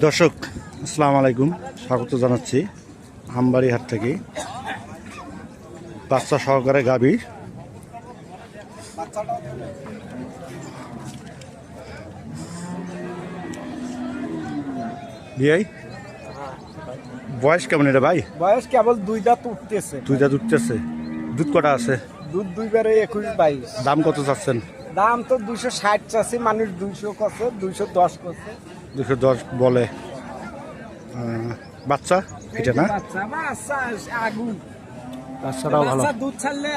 দর্শক আসসালামু আলাইকুম, স্বাগত জানাচ্ছি আমবাড়ি হাট থেকে। বাচ্চা সহকারে গাভী, বয়স কেমন এটা ভাই? বয়স কেবল দুই দাঁত উঠতেছে। দুই দাঁত উঠতেছে। দুধ কটা আছে? দুধ দুইবারে 21-22। দাম কত চাচ্ছেন? দাম তো 260 চাচ্ছি, মানুষ 200 করছে, 210 করছে। 210 বলে। বাচ্চা এটা না? বাচ্চা আগুন। বাচ্চাটাও ভালো। দুধ ছাড়লে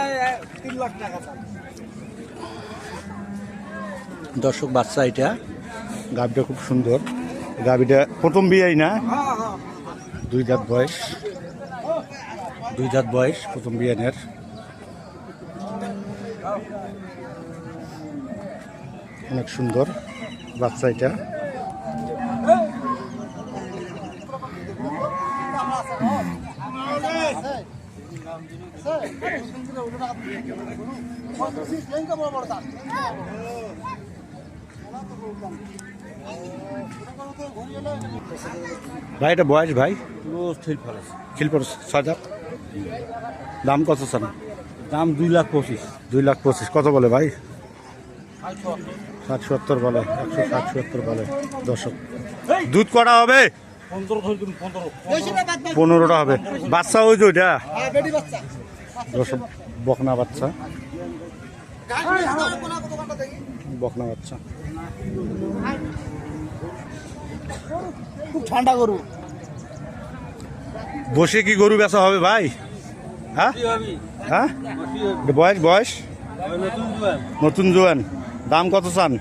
3 লাখ টাকা চাই। দর্শক বাচ্চা এটা, গাভীটা খুব সুন্দর। গাভীটা প্রথম বিয়েই না? দুই দাঁত বয়স, প্রথম বিয়ানের। অনেক সুন্দর বাচ্চা এটা। ভাই এটা বয়স ভাই? খিলপর 6 দাঁত। দাম কত চান? দাম 2,25,000। 2,25,000 কত বলে ভাই? 60-70 বলে, 160-70 বলে। দর্শক দুধ কটা হবে? 15টা হবে। বাচ্চা ওই যে ওইটা দর্শক, বকনা বাচ্চা, খুব ঠান্ডা গরু। বসে কি গরু বেচা হবে ভাই? হ্যাঁ হ্যাঁ, বয়স নতুন জোয়ান। দাম কত চান?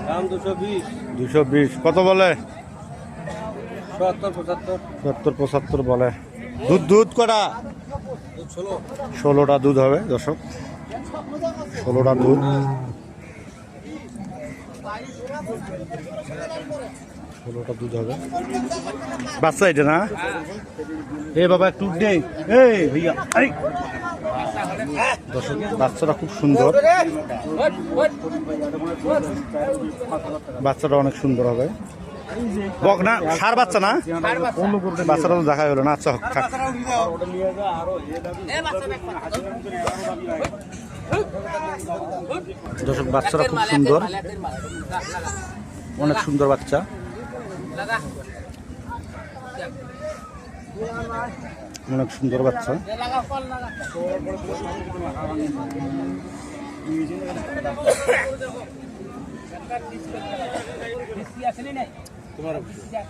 দাম 220। কত বলে? 70-75 বলে। দুধ কটা? 16টা দুধ হবে দর্শক, 16টা দুধ। হবে। বাচ্চা এটা না? এ বাবা একটু দে, ভাইয়া। দর্শক বাচ্চাটা খুব সুন্দর, বাচ্চাটা অনেক সুন্দর হবে। বকনা সার বাচ্চা না? বাচ্চাটা তো দেখা হলো না। আচ্ছা থাক। দর্শক বাচ্চাটা খুব সুন্দর, অনেক সুন্দর বাচ্চা। অনেক সুন্দর বাচ্চা।